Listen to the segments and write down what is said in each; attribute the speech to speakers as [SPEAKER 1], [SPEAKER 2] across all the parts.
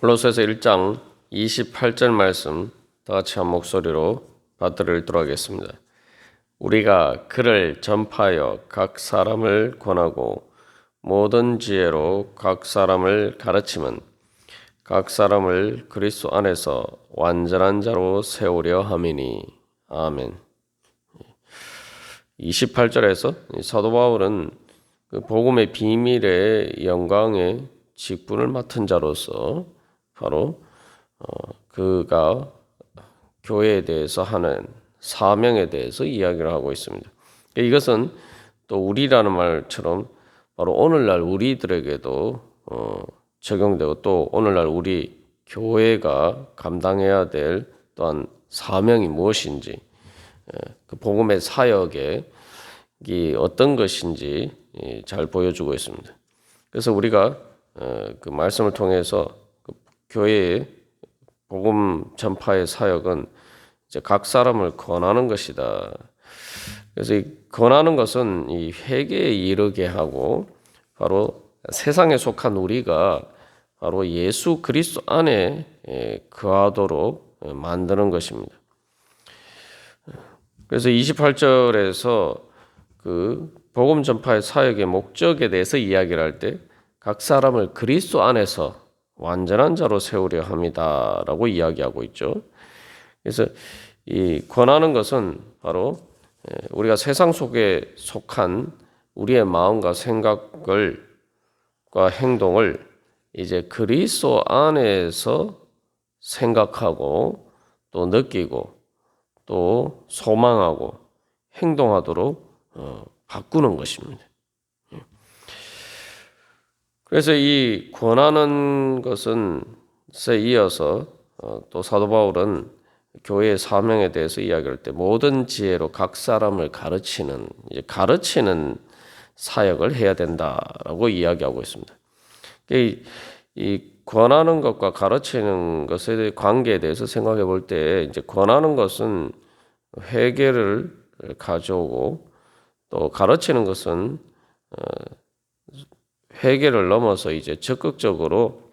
[SPEAKER 1] 골로새서 1장 28절 말씀 다 같이 한 목소리로 받들어 읽도록 하겠습니다. 우리가 그를 전파하여 각 사람을 권하고 모든 지혜로 각 사람을 가르치면 각 사람을 그리스도 안에서 완전한 자로 세우려 함이니. 아멘. 28절에서 사도 바울은 그 복음의 비밀의 영광의 직분을 맡은 자로서 바로 그가 교회에 대해서 하는 사명에 대해서 이야기를 하고 있습니다. 이것은 또 우리라는 말처럼 바로 오늘날 우리들에게도 적용되고 또 오늘날 우리 교회가 감당해야 될 또한 사명이 무엇인지 그 복음의 사역에 어떤 것인지 잘 보여주고 있습니다. 그래서 우리가 그 말씀을 통해서 그 교회의 복음 전파의 사역은 이제 각 사람을 권하는 것이다. 그래서 이 권하는 것은 이 회개에 이르게 하고 바로 세상에 속한 우리가 바로 예수 그리스도 안에 거하도록 만드는 것입니다. 그래서 28절에서 그 복음 전파의 사역의 목적에 대해서 이야기를 할 때 각 사람을 그리스도 안에서 완전한 자로 세우려 합니다라고 이야기하고 있죠. 그래서 이 권하는 것은 바로 우리가 세상 속에 속한 우리의 마음과 생각과 행동을 이제 그리스도 안에서 생각하고 또 느끼고 또 소망하고 행동하도록 바꾸는 것입니다. 그래서 이 권하는 것은 이어서 또 사도 바울은 교회의 사명에 대해서 이야기할 때 모든 지혜로 각 사람을 가르치는 사역을 해야 된다라고 이야기하고 있습니다. 이 권하는 것과 가르치는 것의 관계에 대해서 생각해 볼 때 이제 권하는 것은 회개를 가져오고 또 가르치는 것은 회개를 넘어서 이제 적극적으로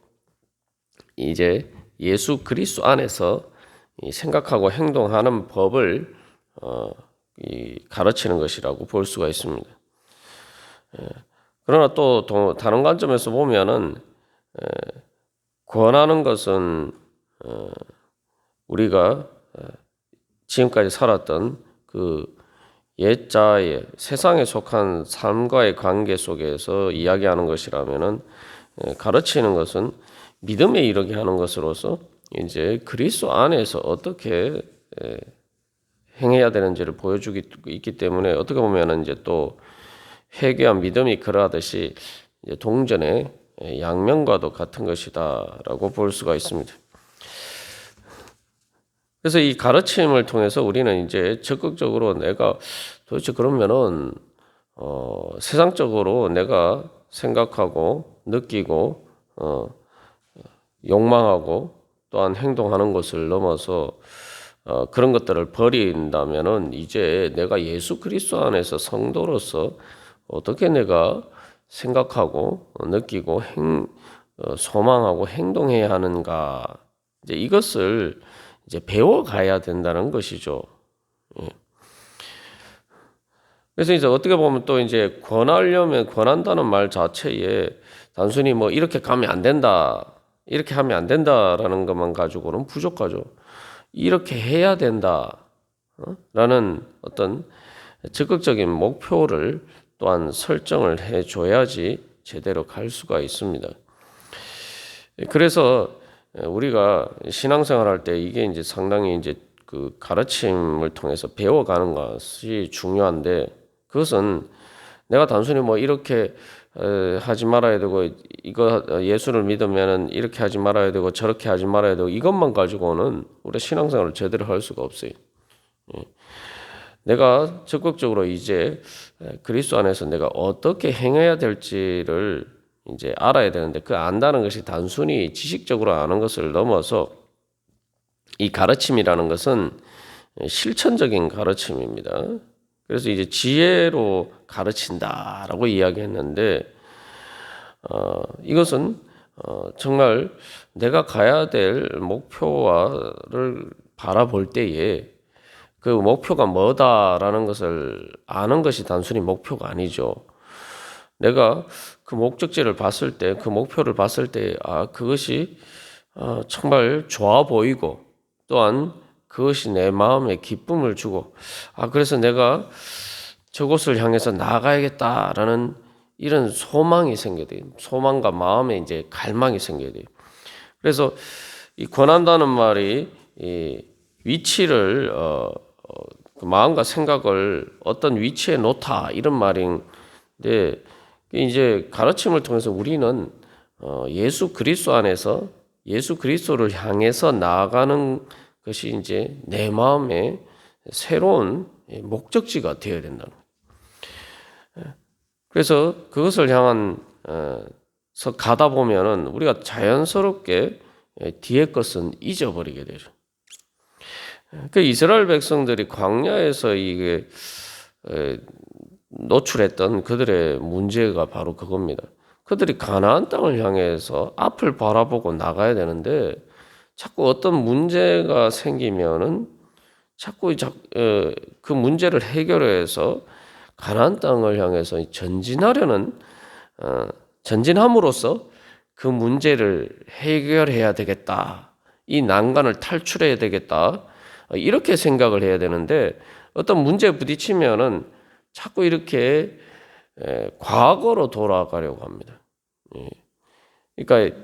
[SPEAKER 1] 이제 예수 그리스도 안에서 생각하고 행동하는 법을 가르치는 것이라고 볼 수가 있습니다. 그러나 또 다른 관점에서 보면은 권하는 것은 우리가 지금까지 살았던 그 옛자의 세상에 속한 삶과의 관계 속에서 이야기하는 것이라면은 가르치는 것은 믿음에 이르게 하는 것으로서 이제 그리스도 안에서 어떻게 행해야 되는지를 보여주기 있기 때문에 어떻게 보면은 이제 또 회개와 믿음이 그러하듯이 이제 동전의 양면과도 같은 것이다라고 볼 수가 있습니다. 그래서 이 가르침을 통해서 우리는 이제 적극적으로 내가 도대체 그러면은 세상적으로 내가 생각하고 느끼고 욕망하고 또한 행동하는 것을 넘어서 그런 것들을 버린다면은 이제 내가 예수 그리스도 안에서 성도로서 어떻게 내가 생각하고 느끼고 소망하고 행동해야 하는가 이제 이것을 이제 배워가야 된다는 것이죠. 그래서 이제 어떻게 보면 또 이제 권한다는 말 자체에 단순히 뭐 이렇게 가면 안 된다, 이렇게 하면 안 된다라는 것만 가지고는 부족하죠. 이렇게 해야 된다, 라는 어떤 적극적인 목표를 또한 설정을 해줘야지 제대로 갈 수가 있습니다. 그래서 우리가 신앙생활할 때 이게 이제 상당히 이제 그 가르침을 통해서 배워가는 것이 중요한데 그것은 내가 단순히 뭐 이렇게 하지 말아야 되고 이거 예수를 믿으면은 이렇게 하지 말아야 되고 저렇게 하지 말아야 되고 이것만 가지고는 우리 신앙생활을 제대로 할 수가 없어요. 내가 적극적으로 이제 그리스도 안에서 내가 어떻게 행해야 될지를 이제 알아야 되는데 그 안다는 것이 단순히 지식적으로 아는 것을 넘어서 이 가르침이라는 것은 실천적인 가르침입니다. 그래서 이제 지혜로 가르친다라고 이야기했는데 이것은 정말 내가 가야 될 목표를 바라볼 때에 그 목표가 뭐다라는 것을 아는 것이 단순히 목표가 아니죠. 내가 그 목적지를 봤을 때, 그 목표를 봤을 때, 그것이 정말 좋아 보이고, 또한 그것이 내 마음에 기쁨을 주고, 그래서 내가 저곳을 향해서 나아가야겠다라는 이런 소망이 생겨야 돼요. 소망과 마음에 이제 갈망이 생겨야 돼요. 그래서 이 권한다는 말이 이 위치를 그 마음과 생각을 어떤 위치에 놓다 이런 말인데, 이제 가르침을 통해서 우리는 예수 그리스도 안에서 예수 그리스도를 향해서 나아가는 것이 이제 내 마음의 새로운 목적지가 되어야 된다는 거예요. 그래서 그것을 향해서 가다 보면은 우리가 자연스럽게 뒤에 것은 잊어버리게 되죠. 그 이스라엘 백성들이 광야에서 이게 노출했던 그들의 문제가 바로 그겁니다. 그들이 가나안 땅을 향해서 앞을 바라보고 나가야 되는데 자꾸 어떤 문제가 생기면은 자꾸 그 문제를 해결해서 가나안 땅을 향해서 전진함으로써 그 문제를 해결해야 되겠다. 이 난관을 탈출해야 되겠다. 이렇게 생각을 해야 되는데 어떤 문제에 부딪히면은 자꾸 이렇게 과거로 돌아가려고 합니다. 그러니까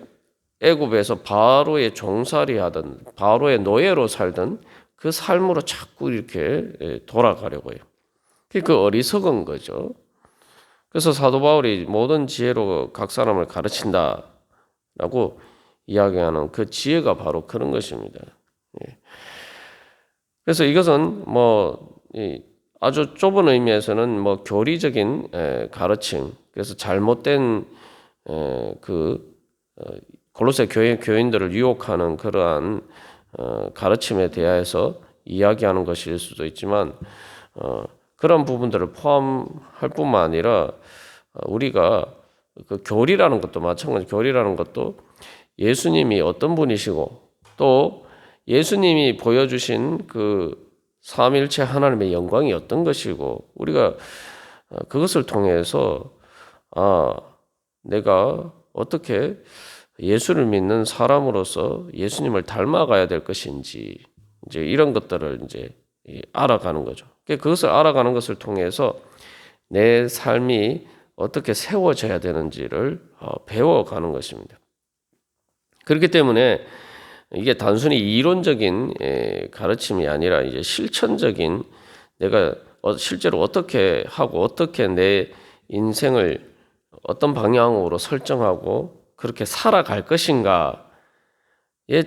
[SPEAKER 1] 애굽에서 바로의 종살이 하던 바로의 노예로 살던 그 삶으로 자꾸 이렇게 돌아가려고 해요. 그 어리석은 거죠. 그래서 사도 바울이 모든 지혜로 각 사람을 가르친다라고 이야기하는 그 지혜가 바로 그런 것입니다. 그래서 이것은 아주 좁은 의미에서는 교리적인 가르침, 그래서 잘못된 골로새 교인들을 유혹하는 그러한 가르침에 대해서 이야기하는 것일 수도 있지만 그런 부분들을 포함할 뿐만 아니라 우리가 그 교리라는 것도 마찬가지, 교리라는 것도 예수님이 어떤 분이시고 또 예수님이 보여주신 그 삼위일체 하나님의 영광이 어떤 것이고 우리가 그것을 통해서 내가 어떻게 예수를 믿는 사람으로서 예수님을 닮아가야 될 것인지 이제 이런 것들을 이제 알아가는 거죠. 그것을 알아가는 것을 통해서 내 삶이 어떻게 세워져야 되는지를 배워가는 것입니다. 그렇기 때문에 이게 단순히 이론적인 가르침이 아니라 이제 실천적인 내가 실제로 어떻게 하고 어떻게 내 인생을 어떤 방향으로 설정하고 그렇게 살아갈 것인가에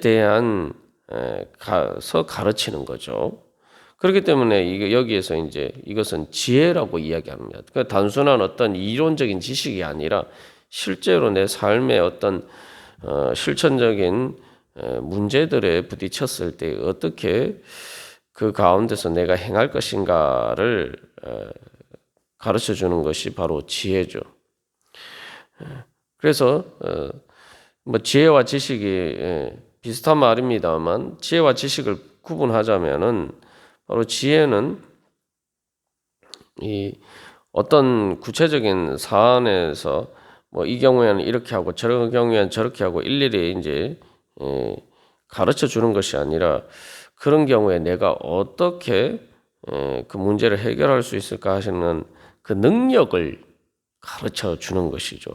[SPEAKER 1] 대한 가서 가르치는 거죠. 그렇기 때문에 이게 여기에서 이제 이것은 지혜라고 이야기합니다. 그러니까 단순한 어떤 이론적인 지식이 아니라 실제로 내 삶의 어떤 실천적인 문제들에 부딪혔을 때 어떻게 그 가운데서 내가 행할 것인가를 가르쳐 주는 것이 바로 지혜죠. 그래서 지혜와 지식이 비슷한 말입니다만 지혜와 지식을 구분하자면은 바로 지혜는 이 어떤 구체적인 사안에서 이 경우에는 이렇게 하고 저런 경우에는 저렇게 하고 일일이 이제 가르쳐 주는 것이 아니라 그런 경우에 내가 어떻게 그 문제를 해결할 수 있을까 하시는 그 능력을 가르쳐 주는 것이죠.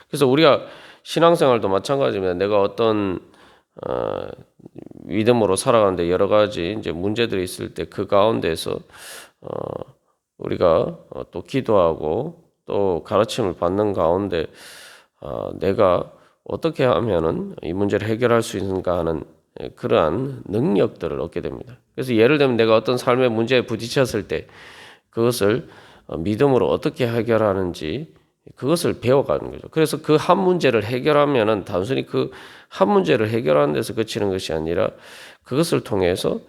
[SPEAKER 1] 그래서 우리가 신앙생활도 마찬가지입니다. 내가 어떤 믿음으로 살아가는데 여러 가지 이제 문제들이 있을 때 그 가운데서 우리가 또 기도하고 또 가르침을 받는 가운데 내가 어떻게 하면은 이 문제를 해결할 수 있는가 하는 그러한 능력들을 얻게 됩니다. 그래서 예를 들면 내가 어떤 삶의 문제에 부딪혔을 때 그것을 믿음으로 어떻게 해결하는지 그것을 배워가는 거죠. 그래서 그 한 문제를 해결하면은 단순히 그 한 문제를 해결하는 데서 그치는 것이 아니라 그것을 통해서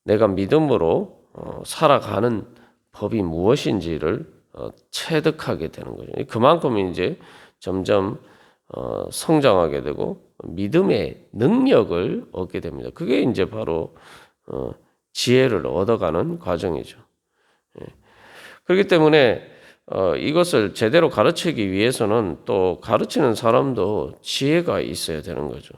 [SPEAKER 1] 내가 믿음으로 살아가는 법이 무엇인지를 체득하게 되는 거죠. 그만큼 이제 점점 성장하게 되고 믿음의 능력을 얻게 됩니다. 그게 이제 바로 지혜를 얻어가는 과정이죠. 그렇기 때문에 이것을 제대로 가르치기 위해서는 또 가르치는 사람도 지혜가 있어야 되는 거죠.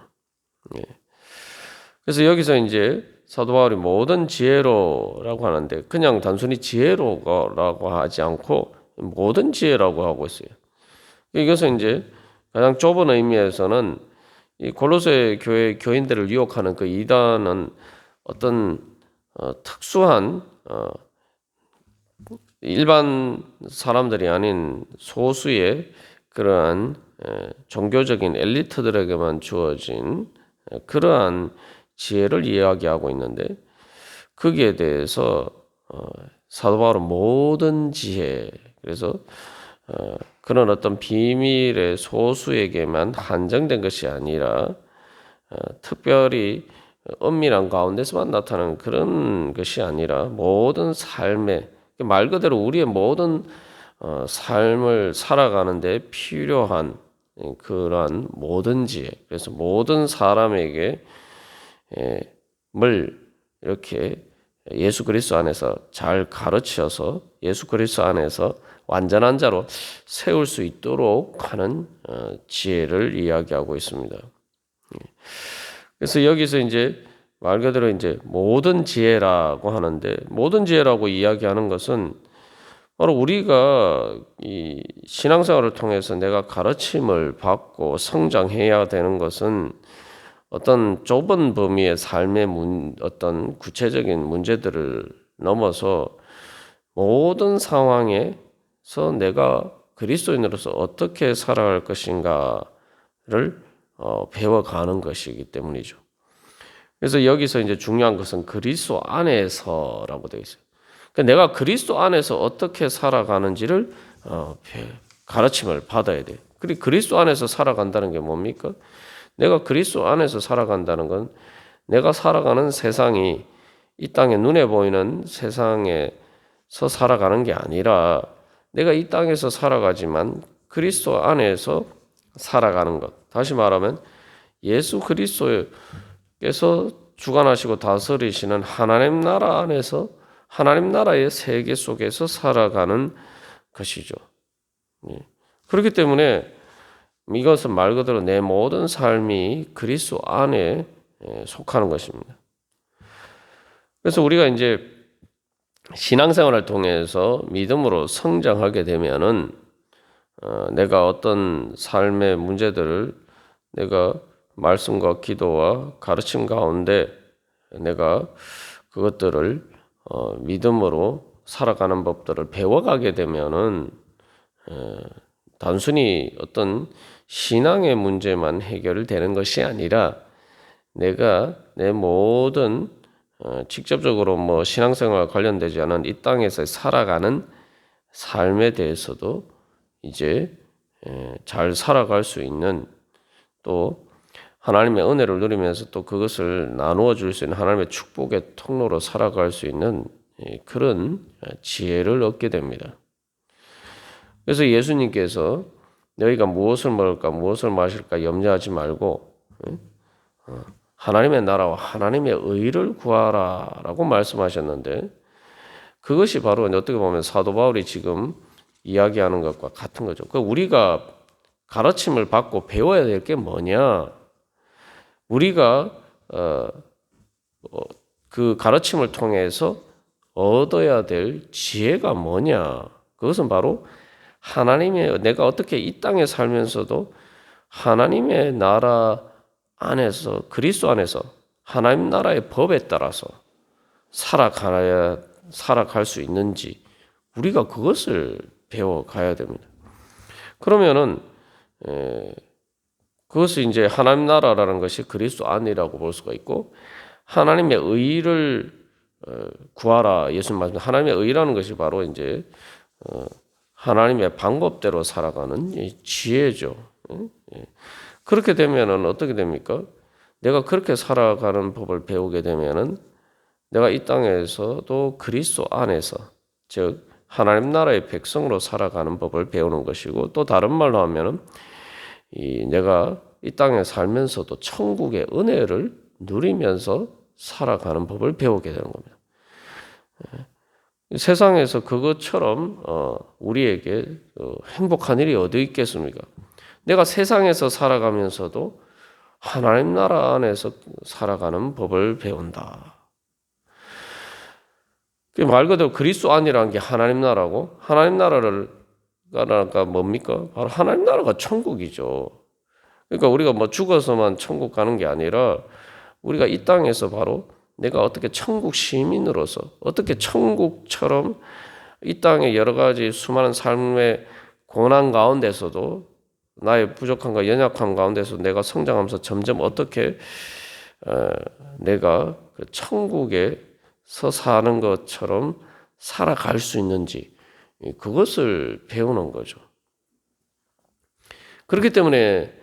[SPEAKER 1] 그래서 여기서 이제 사도 바울이 모든 지혜로라고 하는데 그냥 단순히 지혜로라고 하지 않고 모든 지혜라고 하고 있어요. 이것은 이제 가장 좁은 의미에서는 이 골로새 교회 교인들을 유혹하는 그 이단은 어떤 특수한 일반 사람들이 아닌 소수의 그러한 종교적인 엘리트들에게만 주어진 그러한 지혜를 이야기하고 있는데 거기에 대해서 사도 바울은 모든 지혜, 그래서 그런 어떤 비밀의 소수에게만 한정된 것이 아니라 특별히 은밀한 가운데서만 나타나는 그런 것이 아니라 모든 삶에, 말 그대로 우리의 모든 삶을 살아가는데 필요한 그러한 모든 지혜, 그래서 모든 사람에게 물 이렇게 예수 그리스도 안에서 잘 가르쳐서 예수 그리스도 안에서 완전한 자로 세울 수 있도록 하는 지혜를 이야기하고 있습니다. 그래서 여기서 이제 말 그대로 이제 모든 지혜라고 하는데 모든 지혜라고 이야기하는 것은 바로 우리가 이 신앙생활을 통해서 내가 가르침을 받고 성장해야 되는 것은 어떤 좁은 범위의 삶의 어떤 구체적인 문제들을 넘어서 모든 상황에서 내가 그리스도인으로서 어떻게 살아갈 것인가를 배워가는 것이기 때문이죠. 그래서 여기서 이제 중요한 것은 그리스도 안에서라고 되어 있어요. 그러니까 내가 그리스도 안에서 어떻게 살아가는지를 가르침을 받아야 돼요. 그리고 그리스도 안에서 살아간다는 게 뭡니까? 내가 그리스도 안에서 살아간다는 건 내가 살아가는 세상이 이 땅에 눈에 보이는 세상에서 살아가는 게 아니라 내가 이 땅에서 살아가지만 그리스도 안에서 살아가는 것. 다시 말하면 예수 그리스도께서 주관하시고 다스리시는 하나님 나라 안에서 하나님 나라의 세계 속에서 살아가는 것이죠. 그렇기 때문에 이것은 말 그대로 내 모든 삶이 그리스도 안에 속하는 것입니다. 그래서 우리가 이제 신앙생활을 통해서 믿음으로 성장하게 되면은 내가 어떤 삶의 문제들을 내가 말씀과 기도와 가르침 가운데 내가 그것들을 믿음으로 살아가는 법들을 배워가게 되면은 단순히 어떤 신앙의 문제만 해결되는 것이 아니라 내가 내 모든 직접적으로 뭐 신앙생활과 관련되지 않은 이 땅에서 살아가는 삶에 대해서도 이제 잘 살아갈 수 있는, 또 하나님의 은혜를 누리면서 또 그것을 나누어 줄 수 있는 하나님의 축복의 통로로 살아갈 수 있는 그런 지혜를 얻게 됩니다. 그래서 예수님께서 너희가 무엇을 먹을까 무엇을 마실까 염려하지 말고 하나님의 나라와 하나님의 의를 구하라라고 말씀하셨는데, 그것이 바로 어떻게 보면 사도 바울이 지금 이야기하는 것과 같은 거죠. 우리가 가르침을 받고 배워야 될 게 뭐냐? 우리가 그 가르침을 통해서 얻어야 될 지혜가 뭐냐? 그것은 바로 하나님의, 내가 어떻게 이 땅에 살면서도 하나님의 나라 안에서 그리스도 안에서 하나님 나라의 법에 따라서 살아갈 수 있는지 우리가 그것을 배워가야 됩니다. 그러면은 그것이 이제 하나님 나라라는 것이 그리스도 안이라고 볼 수가 있고, 하나님의 의를 구하라. 예수님 말씀 하나님의 의라는 것이 바로 이제 하나님의 방법대로 살아가는 지혜죠. 그렇게 되면은 어떻게 됩니까? 내가 그렇게 살아가는 법을 배우게 되면은 내가 이 땅에서도 그리스도 안에서, 즉 하나님 나라의 백성으로 살아가는 법을 배우는 것이고, 또 다른 말로 하면은 내가 이 땅에 살면서도 천국의 은혜를 누리면서 살아가는 법을 배우게 되는 겁니다. 세상에서 그것처럼 우리에게 행복한 일이 어디 있겠습니까? 내가 세상에서 살아가면서도 하나님 나라 안에서 살아가는 법을 배운다. 말 그대로 그리스도 안이라는 게 하나님 나라고, 하나님 나라가 뭡니까? 바로 하나님 나라가 천국이죠. 그러니까 우리가 뭐 죽어서만 천국 가는 게 아니라 우리가 이 땅에서 바로 내가 어떻게 천국 시민으로서 어떻게 천국처럼 이 땅의 여러 가지 수많은 삶의 고난 가운데서도 나의 부족함과 연약함 가운데서 내가 성장하면서 점점 어떻게 내가 그 천국에서 사는 것처럼 살아갈 수 있는지 그것을 배우는 거죠. 그렇기 때문에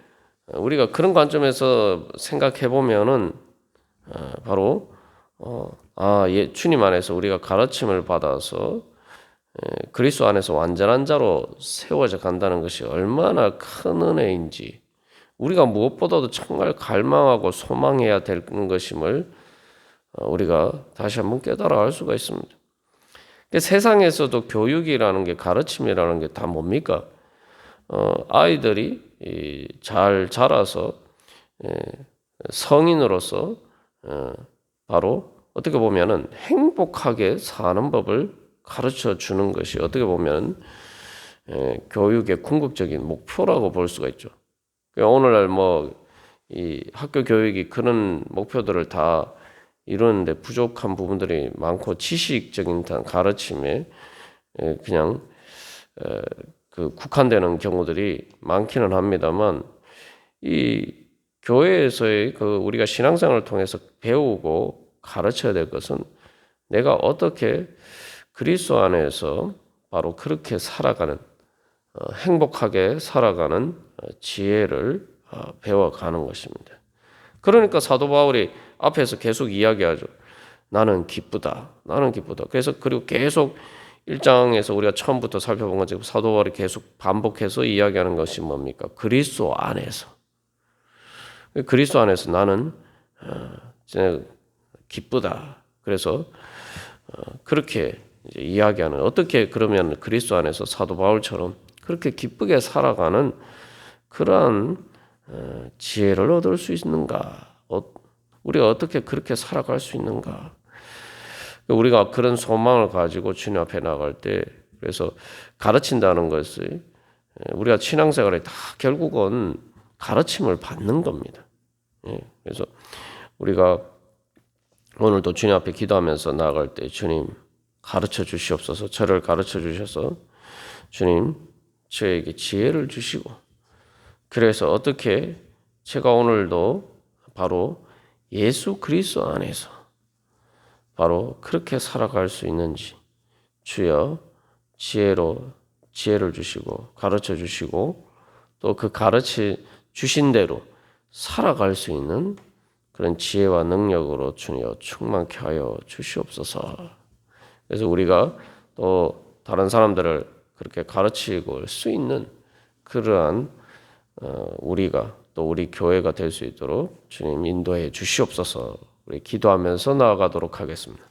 [SPEAKER 1] 우리가 그런 관점에서 생각해 보면은 바로 주님 안에서 우리가 가르침을 받아서 그리스도 안에서 완전한 자로 세워져 간다는 것이 얼마나 큰 은혜인지 우리가 무엇보다도 정말 갈망하고 소망해야 되는 것임을 우리가 다시 한번 깨달아 알 수가 있습니다. 세상에서도 교육이라는 게 가르침이라는 게 다 뭡니까? 아이들이 잘 자라서 성인으로서 바로 어떻게 보면은 행복하게 사는 법을 가르쳐 주는 것이 어떻게 보면 교육의 궁극적인 목표라고 볼 수가 있죠. 오늘날 이 학교 교육이 그런 목표들을 다 이루는데 부족한 부분들이 많고 지식적인 가르침에 그냥 국한되는 경우들이 많기는 합니다만 이 교회에서의 우리가 신앙생활을 통해서 배우고 가르쳐야 될 것은 내가 어떻게 그리스도 안에서 바로 그렇게 살아가는 행복하게 살아가는 지혜를 배워가는 것입니다. 그러니까 사도 바울이 앞에서 계속 이야기하죠. 나는 기쁘다. 나는 기쁘다. 그래서 그리고 계속 1장에서 우리가 처음부터 살펴본 것처럼 사도 바울이 계속 반복해서 이야기하는 것이 뭡니까? 그리스도 안에서. 그리스도 안에서 나는 기쁘다. 그래서 그렇게 이제 이야기하는 어떻게 그러면 그리스도 안에서 사도 바울처럼 그렇게 기쁘게 살아가는 그러한 지혜를 얻을 수 있는가? 우리가 어떻게 그렇게 살아갈 수 있는가? 우리가 그런 소망을 가지고 주님 앞에 나갈 때 그래서 가르친다는 것이 우리가 신앙생활에 다 결국은 가르침을 받는 겁니다. 그래서 우리가 오늘도 주님 앞에 기도하면서 나아갈 때 주님 가르쳐 주시옵소서. 저를 가르쳐 주셔서 주님 저에게 지혜를 주시고 그래서 어떻게 제가 오늘도 바로 예수 그리스도 안에서 바로 그렇게 살아갈 수 있는지 주여 지혜를 주시고 가르쳐 주시고 또 그 가르쳐 주신 대로 살아갈 수 있는 그런 지혜와 능력으로 주여 충만케 하여 주시옵소서. 그래서 우리가 또 다른 사람들을 그렇게 가르치고 수 있는 그러한 우리가 또 우리 교회가 될 수 있도록 주님 인도해 주시옵소서. 우리 기도하면서 나아가도록 하겠습니다.